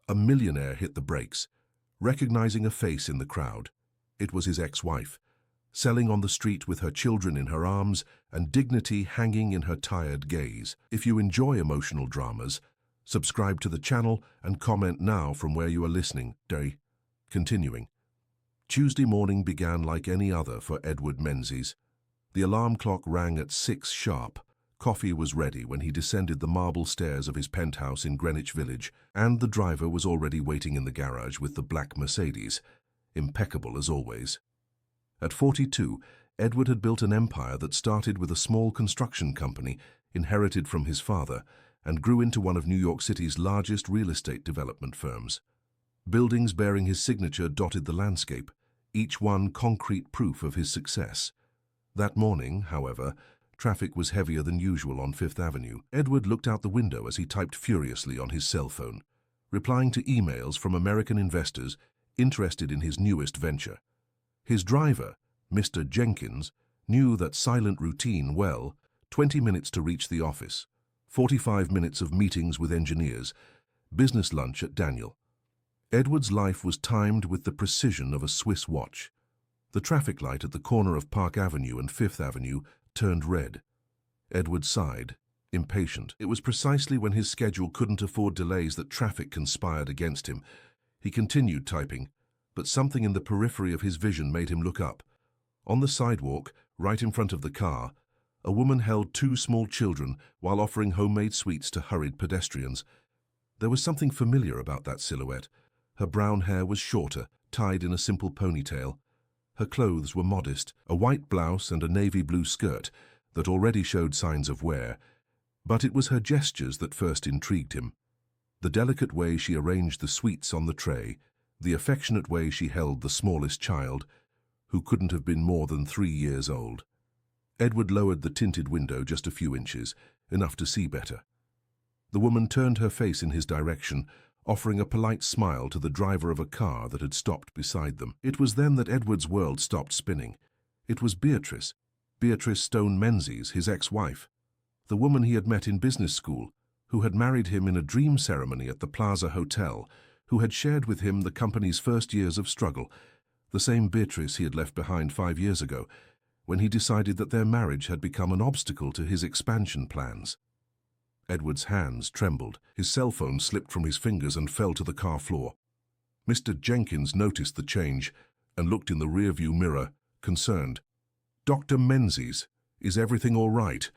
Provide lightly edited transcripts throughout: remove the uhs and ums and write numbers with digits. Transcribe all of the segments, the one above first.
A millionaire hit the brakes, recognizing a face in the crowd. It was his ex-wife, selling on the street with her children in her arms and dignity hanging in her tired gaze. If you enjoy emotional dramas, subscribe to the channel and comment now from where you are listening. Continuing. Tuesday morning began like any other for Edward Menzies. The alarm clock rang at 6 sharp. Coffee was ready when he descended the marble stairs of his penthouse in Greenwich Village, and the driver was already waiting in the garage with the black Mercedes, impeccable as always. At 42, Edward had built an empire that started with a small construction company inherited from his father and grew into one of New York City's largest real estate development firms. Buildings bearing his signature dotted the landscape, each one concrete proof of his success. That morning, however, traffic was heavier than usual on Fifth Avenue. Edward looked out the window as he typed furiously on his cell phone, replying to emails from American investors interested in his newest venture. His driver, Mr. Jenkins, knew that silent routine well: 20 minutes to reach the office, 45 minutes of meetings with engineers, business lunch at Daniel. Edward's life was timed with the precision of a Swiss watch. The traffic light at the corner of Park Avenue and Fifth Avenue turned red. Edward sighed, impatient. It was precisely when his schedule couldn't afford delays that traffic conspired against him. He continued typing, but something in the periphery of his vision made him look up. On the sidewalk, right in front of the car, a woman held 2 small children while offering homemade sweets to hurried pedestrians. There was something familiar about that silhouette. Her brown hair was shorter, tied in a simple ponytail. Her clothes were modest, a white blouse and a navy blue skirt that already showed signs of wear, but it was her gestures that first intrigued him. The delicate way she arranged the sweets on the tray, the affectionate way she held the smallest child, who couldn't have been more than 3 years old. Edward lowered the tinted window just a few inches, enough to see better. The woman turned her face in his direction, offering a polite smile to the driver of a car that had stopped beside them. It was then that Edward's world stopped spinning. It was Beatrice Stone Menzies, his ex-wife, the woman he had met in business school, who had married him in a dream ceremony at the Plaza Hotel, who had shared with him the company's first years of struggle, the same Beatrice he had left behind 5 years ago, when he decided that their marriage had become an obstacle to his expansion plans. Edward's hands trembled. His cell phone slipped from his fingers and fell to the car floor. Mr. Jenkins noticed the change and looked in the rearview mirror, concerned. "Dr. Menzies, is everything all right?"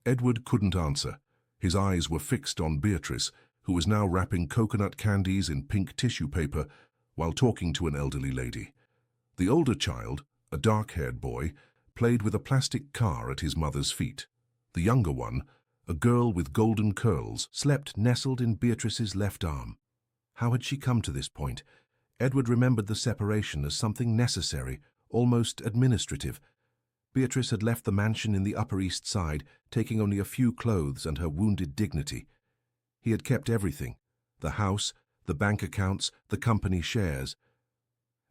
Edward couldn't answer. His eyes were fixed on Beatrice, who was now wrapping coconut candies in pink tissue paper while talking to an elderly lady. The older child, a dark-haired boy, played with a plastic car at his mother's feet. The younger one, a girl with golden curls, slept nestled in Beatrice's left arm. How had she come to this point? Edward remembered the separation as something necessary, almost administrative. Beatrice had left the mansion in the Upper East Side, taking only a few clothes and her wounded dignity. He had kept everything: the house, the bank accounts, the company shares.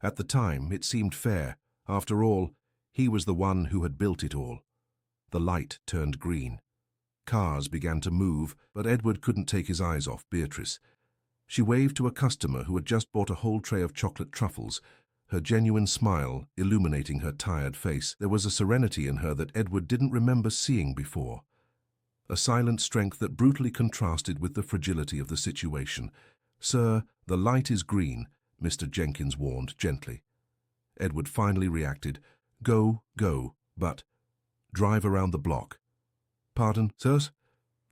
At the time, it seemed fair. After all, he was the one who had built it all. The light turned green. Cars began to move, but Edward couldn't take his eyes off Beatrice. She waved to a customer who had just bought a whole tray of chocolate truffles, her genuine smile illuminating her tired face. There was a serenity in her that Edward didn't remember seeing before. A silent strength that brutally contrasted with the fragility of the situation. "Sir, the light is green," Mr. Jenkins warned gently. Edward finally reacted. Go, but drive around the block." "Pardon, sirs?"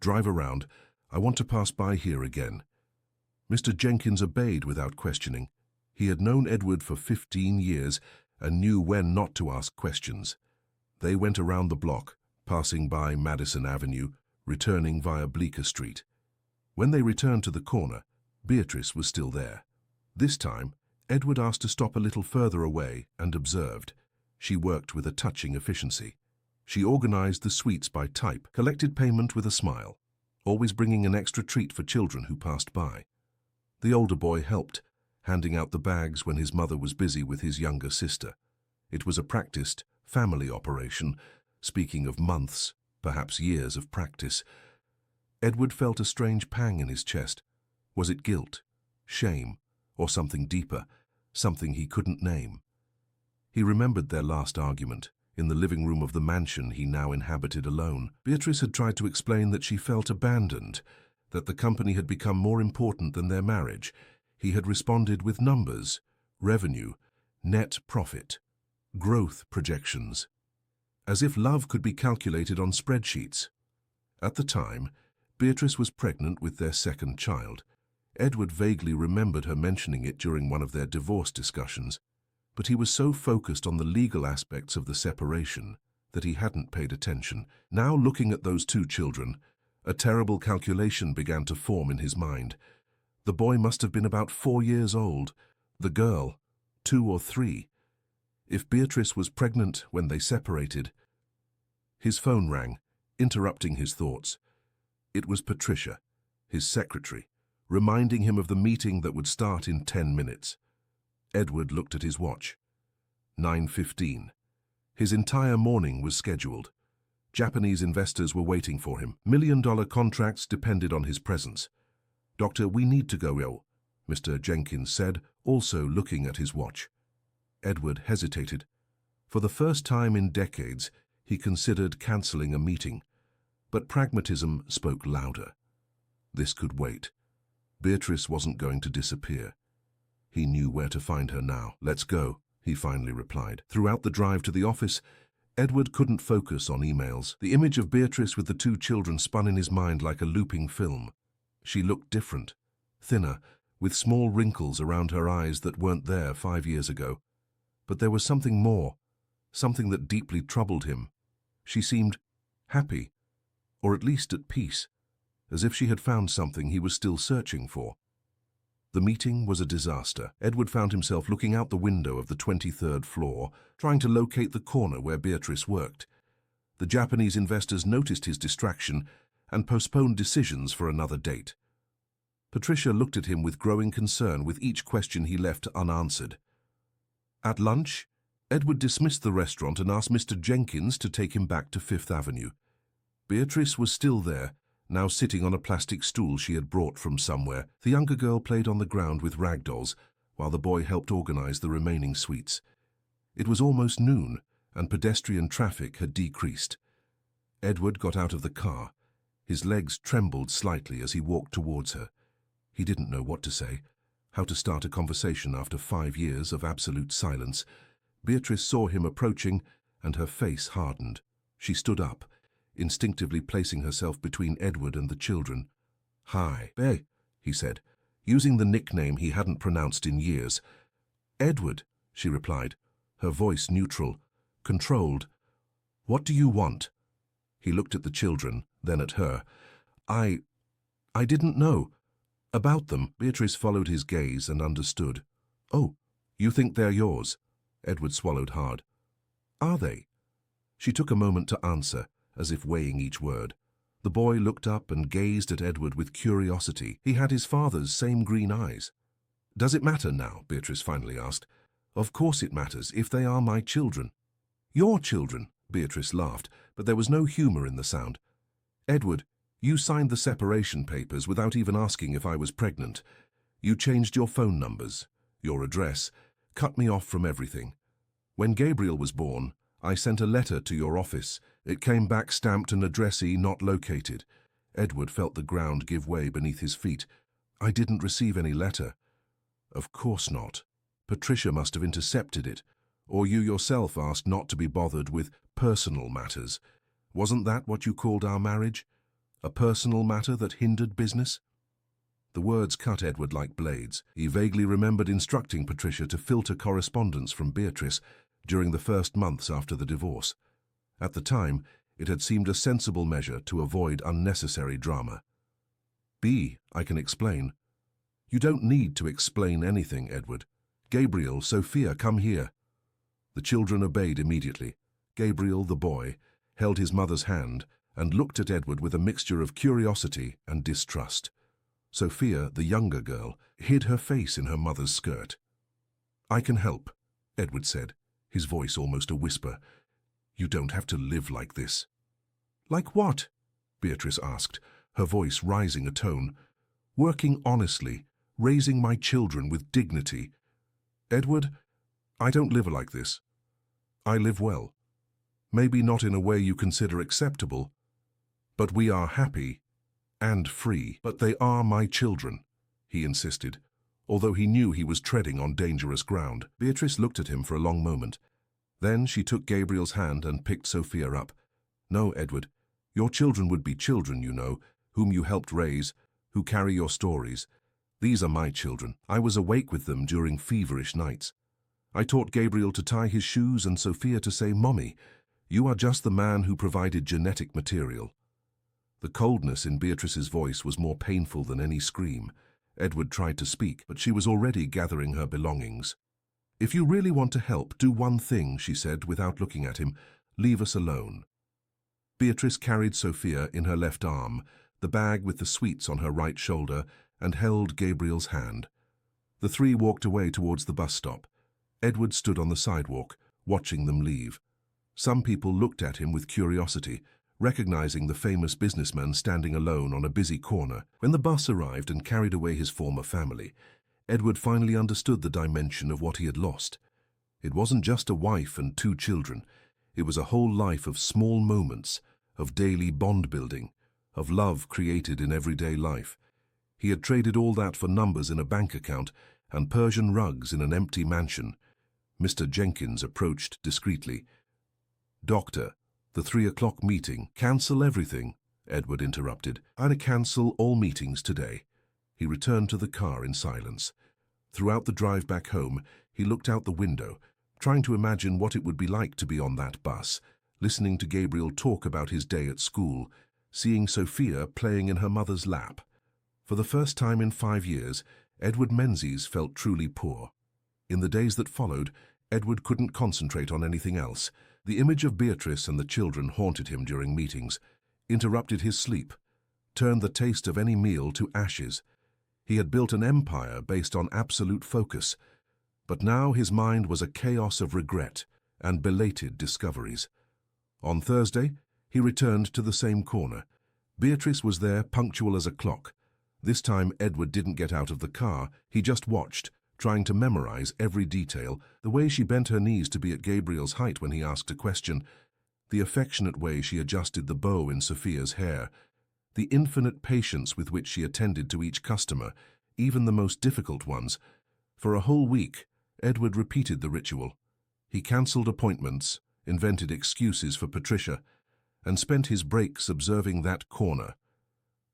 "Drive around. I want to pass by here again." Mr. Jenkins obeyed without questioning. He had known Edward for 15 years and knew when not to ask questions. They went around the block, passing by Madison Avenue, returning via Bleecker Street. When they returned to the corner, Beatrice was still there. This time, Edward asked to stop a little further away and observed. She worked with a touching efficiency. She organized the sweets by type, collected payment with a smile, always bringing an extra treat for children who passed by. The older boy helped, handing out the bags when his mother was busy with his younger sister. It was a practiced, family operation, speaking of months, perhaps years of practice. Edward felt a strange pang in his chest. Was it guilt? shame, or something deeper, something he couldn't name. He remembered their last argument, in the living room of the mansion he now inhabited alone. Beatrice had tried to explain that she felt abandoned, that the company had become more important than their marriage. He had responded with numbers, revenue, net profit, growth projections, as if love could be calculated on spreadsheets. At the time, Beatrice was pregnant with their second child. Edward vaguely remembered her mentioning it during one of their divorce discussions, but he was so focused on the legal aspects of the separation that he hadn't paid attention. Now, looking at those two children, a terrible calculation began to form in his mind. The boy must have been about 4 years old, the girl 2 or 3. If Beatrice was pregnant when they separated... His phone rang, interrupting his thoughts. It was Patricia, his secretary, reminding him of the meeting that would start in 10 minutes. Edward looked at his watch. 9:15. His entire morning was scheduled. Japanese investors were waiting for him. $1 million contracts depended on his presence. "Doctor, we need to go," Mr. Jenkins said, also looking at his watch. Edward hesitated. For the first time in decades, he considered cancelling a meeting. But pragmatism spoke louder. This could wait. Beatrice wasn't going to disappear. He knew where to find her now. "Let's go," he finally replied. Throughout the drive to the office, Edward couldn't focus on emails. The image of Beatrice with the 2 children spun in his mind like a looping film. She looked different, thinner, with small wrinkles around her eyes that weren't there 5 years ago. But there was something more, something that deeply troubled him. She seemed happy, or at least at peace, as if she had found something he was still searching for. The meeting was a disaster. Edward found himself looking out the window of the 23rd floor, trying to locate the corner where Beatrice worked. The Japanese investors noticed his distraction and postponed decisions for another date. Patricia looked at him with growing concern with each question he left unanswered. At lunch, Edward dismissed the restaurant and asked Mr. Jenkins to take him back to Fifth Avenue. Beatrice was still there, now sitting on a plastic stool she had brought from somewhere. The younger girl played on the ground with rag dolls, while the boy helped organize the remaining sweets. It was almost noon, and pedestrian traffic had decreased. Edward got out of the car. His legs trembled slightly as he walked towards her. He didn't know what to say, how to start a conversation after 5 years of absolute silence. Beatrice saw him approaching, and her face hardened. She stood up, instinctively placing herself between Edward and the children. "Hi, Be," he said, using the nickname he hadn't pronounced in years. "Edward," she replied, her voice neutral, controlled. "What do you want?" He looked at the children, then at her. I didn't know. About them." Beatrice followed his gaze and understood. "Oh, you think they're yours?" Edward swallowed hard. "Are they?" She took a moment to answer, as if weighing each word. The boy looked up and gazed at Edward with curiosity. He had his father's same green eyes. "Does it matter now?" Beatrice finally asked. "Of course it matters, if they are my children." "Your children," Beatrice laughed, but there was no humor in the sound. "Edward, you signed the separation papers without even asking if I was pregnant. You changed your phone numbers, your address, cut me off from everything. When Gabriel was born, I sent a letter to your office. It came back stamped an addressee not located." Edward felt the ground give way beneath his feet. "I didn't receive any letter." "Of course not. Patricia must have intercepted it, or you yourself asked not to be bothered with personal matters. Wasn't that what you called our marriage? A personal matter that hindered business?" The words cut Edward like blades. He vaguely remembered instructing Patricia to filter correspondence from Beatrice during the first months after the divorce. At the time, it had seemed a sensible measure to avoid unnecessary drama. "I can explain." "You don't need to explain anything, Edward. Gabriel, Sophia, come here." The children obeyed immediately. Gabriel, the boy, held his mother's hand and looked at Edward with a mixture of curiosity and distrust. Sophia, the younger girl, hid her face in her mother's skirt. "I can help," Edward said, his voice almost a whisper. "You don't have to live like this." "Like what?" Beatrice asked, her voice rising a tone. "Working honestly, raising my children with dignity. Edward, I don't live like this. I live well. Maybe not in a way you consider acceptable, but we are happy and free. But they are my children, he insisted, although he knew he was treading on dangerous ground. Beatrice looked at him for a long moment. Then she took Gabriel's hand and picked Sophia up. No, Edward, your children would be children, you know, whom you helped raise, who carry your stories. These are my children. I was awake with them during feverish nights. I taught Gabriel to tie his shoes and Sophia to say, "Mommy, you are just the man who provided genetic material." The coldness in Beatrice's voice was more painful than any scream. Edward tried to speak, but she was already gathering her belongings. "If you really want to help, do one thing," she said without looking at him. "Leave us alone." Beatrice carried Sophia in her left arm, the bag with the sweets on her right shoulder, and held Gabriel's hand. The three walked away towards the bus stop. Edward stood on the sidewalk, watching them leave. Some people looked at him with curiosity, recognizing the famous businessman standing alone on a busy corner. When the bus arrived and carried away his former family, Edward finally understood the dimension of what he had lost. It wasn't just a wife and 2 children. It was a whole life of small moments, of daily bond building, of love created in everyday life. He had traded all that for numbers in a bank account and Persian rugs in an empty mansion. Mr. Jenkins approached discreetly. "Doctor, the 3 o'clock meeting." "Cancel everything," Edward interrupted. "I'd cancel all meetings today." He returned to the car in silence. Throughout the drive back home, he looked out the window, trying to imagine what it would be like to be on that bus, listening to Gabriel talk about his day at school, seeing Sophia playing in her mother's lap. For the first time in 5 years, Edward Menzies felt truly poor. In the days that followed, Edward couldn't concentrate on anything else. The image of Beatrice and the children haunted him during meetings, interrupted his sleep, turned the taste of any meal to ashes. He had built an empire based on absolute focus, but now his mind was a chaos of regret and belated discoveries. On Thursday, he returned to the same corner. Beatrice was there, punctual as a clock. This time Edward didn't get out of the car, he just watched, trying to memorize every detail, the way she bent her knees to be at Gabriel's height when he asked a question, the affectionate way she adjusted the bow in Sophia's hair, the infinite patience with which she attended to each customer, even the most difficult ones. For a whole week, Edward repeated the ritual. He cancelled appointments, invented excuses for Patricia, and spent his breaks observing that corner.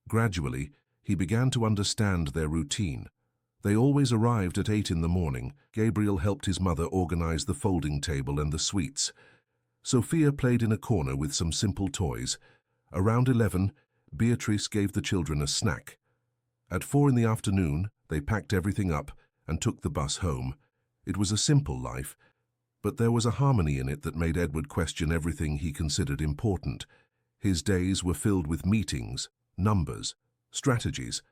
Gradually, he began to understand their routine. They always arrived at 8 in the morning. Gabriel helped his mother organize the folding table and the sweets. Sophia played in a corner with some simple toys. Around 11, Beatrice gave the children a snack. At 4 in the afternoon, they packed everything up and took the bus home. It was a simple life, but there was a harmony in it that made Edward question everything he considered important. His days were filled with meetings, numbers, strategies.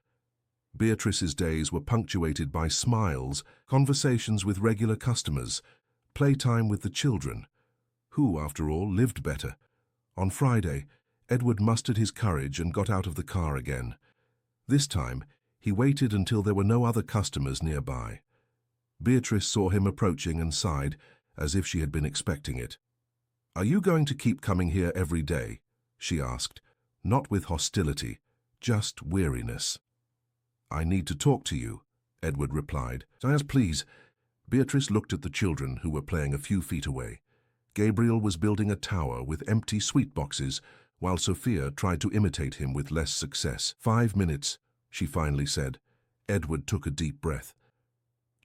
Beatrice's days were punctuated by smiles, conversations with regular customers, playtime with the children, who, after all, lived better. On Friday, Edward mustered his courage and got out of the car again. This time, he waited until there were no other customers nearby. Beatrice saw him approaching and sighed, as if she had been expecting it. "Are you going to keep coming here every day?" she asked, not with hostility, just weariness. "I need to talk to you," Edward replied. "Yes, please." Beatrice looked at the children who were playing a few feet away. Gabriel was building a tower with empty sweet boxes, while Sophia tried to imitate him with less success. 5 minutes, she finally said. Edward took a deep breath.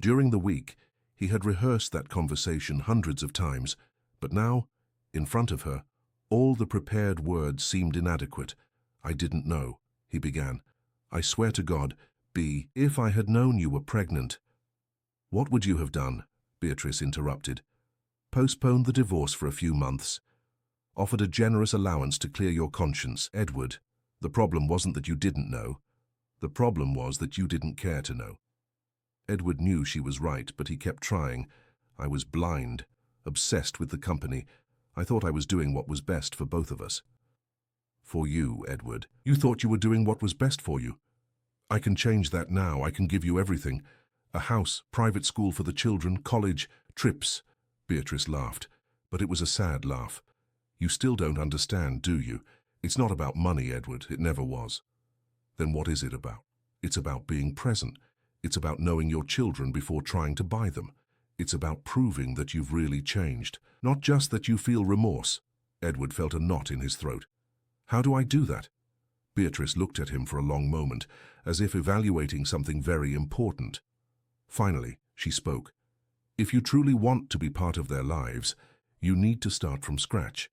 During the week, he had rehearsed that conversation hundreds of times, but now, in front of her, all the prepared words seemed inadequate. "I didn't know," he began. "I swear to God, B, if I had known you were pregnant." "What would you have done?" Beatrice interrupted. "Postponed the divorce for a few months. Offered a generous allowance to clear your conscience." "Edward, the problem wasn't that you didn't know. The problem was that you didn't care to know." Edward knew she was right, but he kept trying. "I was blind, obsessed with the company. I thought I was doing what was best for both of us." "For you, Edward. You thought you were doing what was best for you." I can change that now. I can give you everything. A house, private school for the children, college, trips. Beatrice laughed, but it was a sad laugh. You still don't understand, do you? It's not about money, Edward. It never was. Then what is it about? It's about being present. It's about knowing your children before trying to buy them. It's about proving that you've really changed, not just that you feel remorse. Edward felt a knot in his throat. How do I do that? Beatrice looked at him for a long moment, as if evaluating something very important. Finally, she spoke. If you truly want to be part of their lives, you need to start from scratch.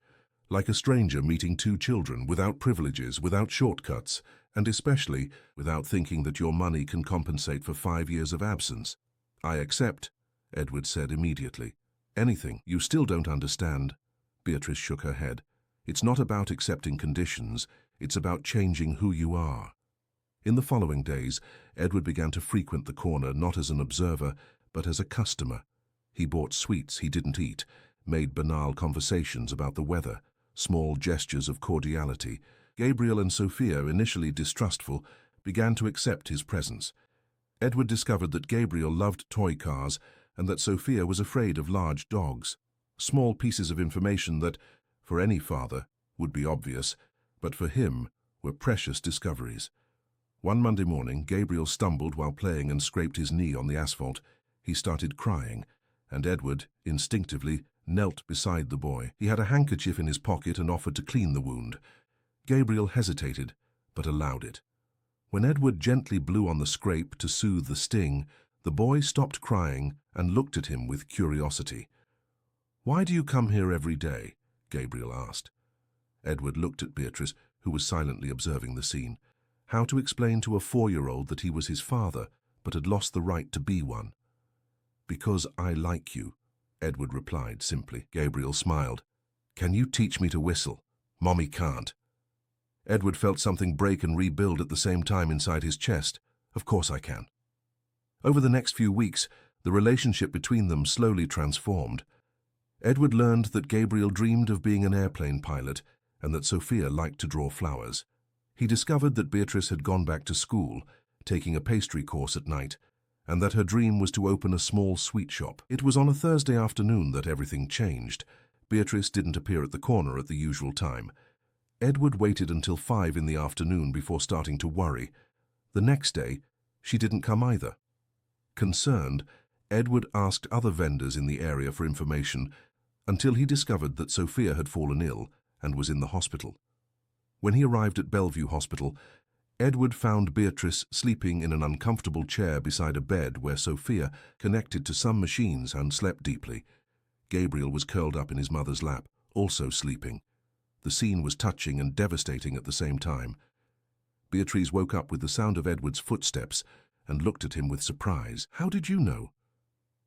Like a stranger meeting two children, without privileges, without shortcuts, and especially without thinking that your money can compensate for 5 years of absence. I accept, Edward said immediately. Anything. You still don't understand. Beatrice shook her head. It's not about accepting conditions, it's about changing who you are. In the following days, Edward began to frequent the corner not as an observer, but as a customer. He bought sweets he didn't eat, made banal conversations about the weather, small gestures of cordiality. Gabriel and Sophia, initially distrustful, began to accept his presence. Edward discovered that Gabriel loved toy cars and that Sophia was afraid of large dogs. Small pieces of information that, for any father, would be obvious, but for him were precious discoveries. One Monday morning, Gabriel stumbled while playing and scraped his knee on the asphalt. He started crying, and Edward, instinctively, knelt beside the boy. He had a handkerchief in his pocket and offered to clean the wound. Gabriel hesitated, but allowed it. When Edward gently blew on the scrape to soothe the sting, the boy stopped crying and looked at him with curiosity. "Why do you come here every day?" Gabriel asked. Edward looked at Beatrice, who was silently observing the scene. How to explain to a 4-year-old that he was his father, but had lost the right to be one? "Because I like you," Edward replied simply. Gabriel smiled. "Can you teach me to whistle? Mommy can't." Edward felt something break and rebuild at the same time inside his chest. "Of course I can." Over the next few weeks, the relationship between them slowly transformed. Edward learned that Gabriel dreamed of being an airplane pilot and that Sophia liked to draw flowers. He discovered that Beatrice had gone back to school, taking a pastry course at night, and that her dream was to open a small sweet shop. It was on a Thursday afternoon that everything changed. Beatrice didn't appear at the corner at the usual time. Edward waited until 5 in the afternoon before starting to worry. The next day, she didn't come either. Concerned, Edward asked other vendors in the area for information until he discovered that Sophia had fallen ill and was in the hospital. When he arrived at Bellevue Hospital, Edward found Beatrice sleeping in an uncomfortable chair beside a bed where Sophia connected to some machines and slept deeply. Gabriel was curled up in his mother's lap, also sleeping. The scene was touching and devastating at the same time. Beatrice woke up with the sound of Edward's footsteps and looked at him with surprise. "How did you know?"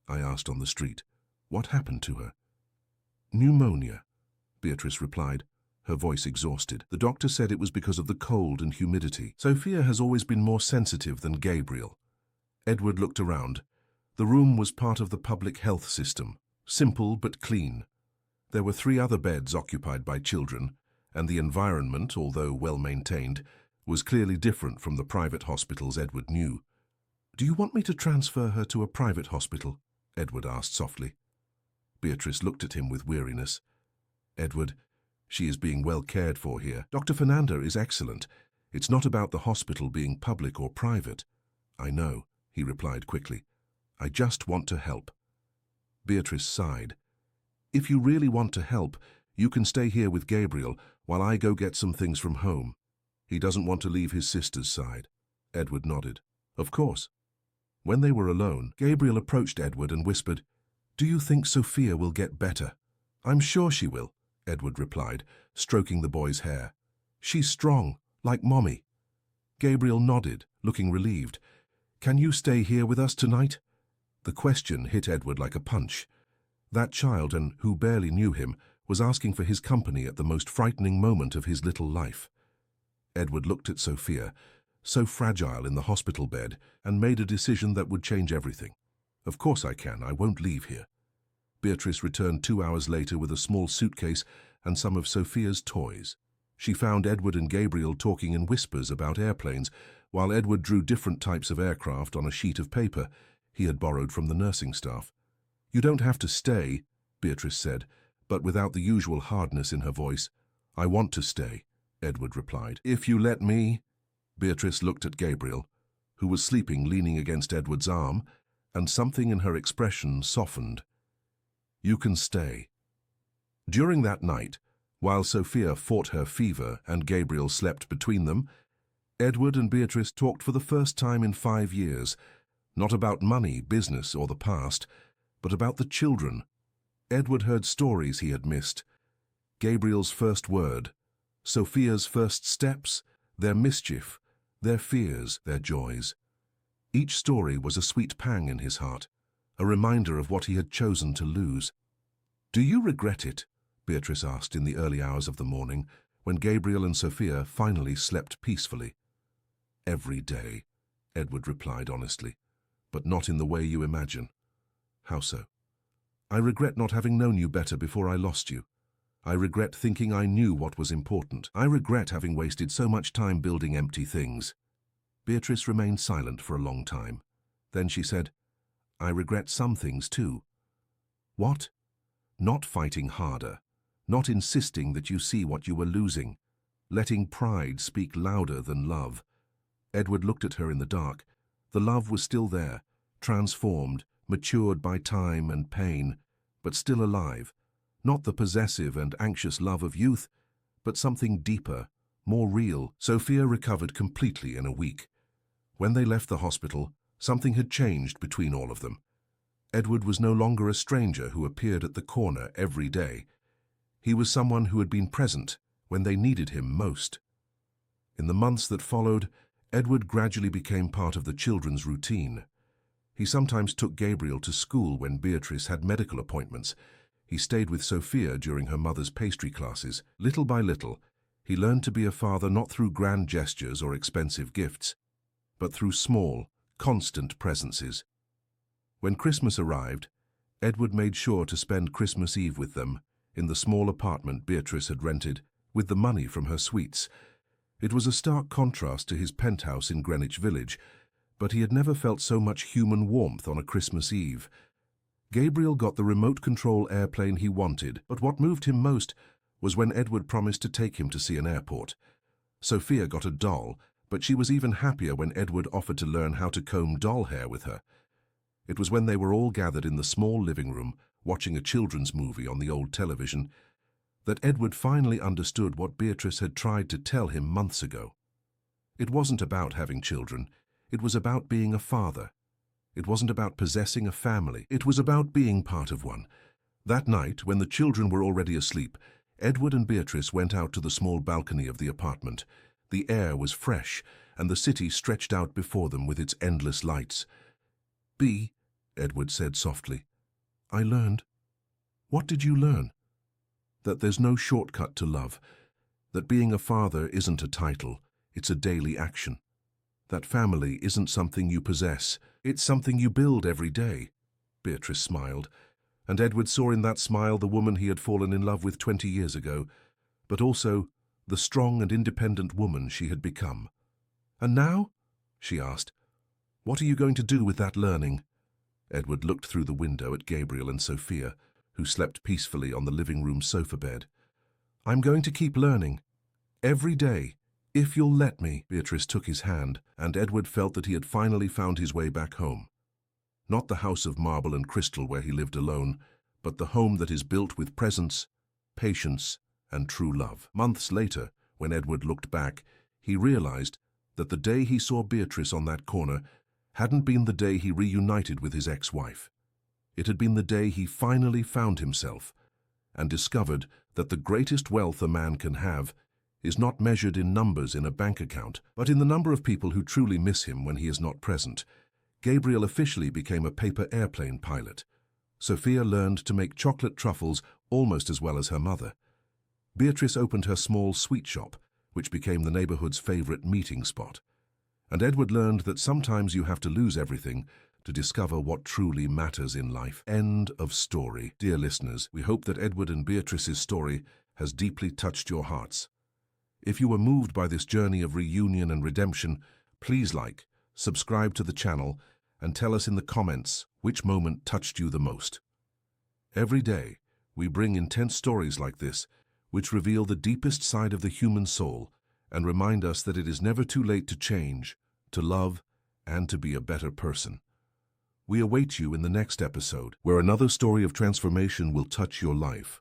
I asked on the street. "What happened to her?" "Pneumonia," Beatrice replied, her voice exhausted. "The doctor said it was because of the cold and humidity. Sophia has always been more sensitive than Gabriel." Edward looked around. The room was part of the public health system, simple but clean. There were 3 other beds occupied by children, and the environment, although well-maintained, was clearly different from the private hospitals Edward knew. "Do you want me to transfer her to a private hospital?" Edward asked softly. Beatrice looked at him with weariness. "Edward, she is being well cared for here. Dr. Fernanda is excellent. It's not about the hospital being public or private." "I know," he replied quickly. "I just want to help." Beatrice sighed. "If you really want to help, you can stay here with Gabriel while I go get some things from home. He doesn't want to leave his sister's side." Edward nodded. "Of course." When they were alone, Gabriel approached Edward and whispered, "Do you think Sophia will get better?" "I'm sure she will," Edward replied, stroking the boy's hair. "She's strong, like Mommy." Gabriel nodded, looking relieved. "Can you stay here with us tonight?" The question hit Edward like a punch. That child, and who barely knew him, was asking for his company at the most frightening moment of his little life. Edward looked at Sophia, so fragile in the hospital bed, and made a decision that would change everything. "Of course I can. I won't leave here." Beatrice returned 2 hours later with a small suitcase and some of Sophia's toys. She found Edward and Gabriel talking in whispers about airplanes, while Edward drew different types of aircraft on a sheet of paper he had borrowed from the nursing staff. "You don't have to stay," Beatrice said, but without the usual hardness in her voice. "I want to stay," Edward replied. "If you let me." Beatrice looked at Gabriel, who was sleeping leaning against Edward's arm, and something in her expression softened. "You can stay." During that night, while Sophia fought her fever and Gabriel slept between them, Edward and Beatrice talked for the first time in 5 years, not about money, business, or the past, but about the children. Edward heard stories he had missed. Gabriel's first word, Sophia's first steps, their mischief, their fears, their joys. Each story was a sweet pang in his heart, a reminder of what he had chosen to lose. "Do you regret it?" Beatrice asked in the early hours of the morning, when Gabriel and Sophia finally slept peacefully. "Every day," Edward replied honestly, "but not in the way you imagine." "How so?" "I regret not having known you better before I lost you. I regret thinking I knew what was important. I regret having wasted so much time building empty things." Beatrice remained silent for a long time. Then she said, "I regret some things too." "What?" "Not fighting harder, not insisting that you see what you were losing, letting pride speak louder than love." Edward looked at her in the dark. The love was still there, transformed, matured by time and pain, but still alive. Not the possessive and anxious love of youth, but something deeper, more real. Sophia recovered completely in a week. When they left the hospital, something had changed between all of them. Edward was no longer a stranger who appeared at the corner every day. He was someone who had been present when they needed him most. In the months that followed, Edward gradually became part of the children's routine. He sometimes took Gabriel to school when Beatrice had medical appointments. He stayed with Sophia during her mother's pastry classes. Little by little, he learned to be a father not through grand gestures or expensive gifts, but through small, constant presences. When Christmas arrived, Edward made sure to spend Christmas Eve with them in the small apartment Beatrice had rented with the money from her sweets. It was a stark contrast to his penthouse in Greenwich Village, but he had never felt so much human warmth on a Christmas Eve. Gabriel got the remote control airplane he wanted, but what moved him most was when Edward promised to take him to see an airport. Sophia got a doll, but she was even happier when Edward offered to learn how to comb doll hair with her. It was when they were all gathered in the small living room, watching a children's movie on the old television, that Edward finally understood what Beatrice had tried to tell him months ago. It wasn't about having children, it was about being a father. It wasn't about possessing a family, it was about being part of one. That night, when the children were already asleep, Edward and Beatrice went out to the small balcony of the apartment. The air was fresh, and the city stretched out before them with its endless lights. "Bea," Edward said softly, "I learned." "What did you learn?" "That there's no shortcut to love. That being a father isn't a title, it's a daily action. That family isn't something you possess, it's something you build every day." Beatrice smiled, and Edward saw in that smile the woman he had fallen in love with 20 years ago, but also the strong and independent woman she had become. "And now?" she asked. "What are you going to do with that learning?" Edward looked through the window at Gabriel and Sophia, who slept peacefully on the living room sofa bed. "I'm going to keep learning. Every day, if you'll let me." Beatrice took his hand, and Edward felt that he had finally found his way back home. Not the house of marble and crystal where he lived alone, but the home that is built with presence, patience, and true love. Months later, when Edward looked back, he realized that the day he saw Beatrice on that corner hadn't been the day he reunited with his ex-wife. It had been the day he finally found himself and discovered that the greatest wealth a man can have is not measured in numbers in a bank account, but in the number of people who truly miss him when he is not present. Gabriel officially became a paper airplane pilot. Sophia learned to make chocolate truffles almost as well as her mother. Beatrice opened her small sweet shop, which became the neighborhood's favorite meeting spot. And Edward learned that sometimes you have to lose everything to discover what truly matters in life. End of story. Dear listeners, we hope that Edward and Beatrice's story has deeply touched your hearts. If you were moved by this journey of reunion and redemption, Please like, subscribe to the channel, and tell us in the comments which moment touched you the most. Every day, we bring intense stories like this, which reveal the deepest side of the human soul and remind us that it is never too late to change, to love, and to be a better person. We await you in the next episode, where another story of transformation will touch your life.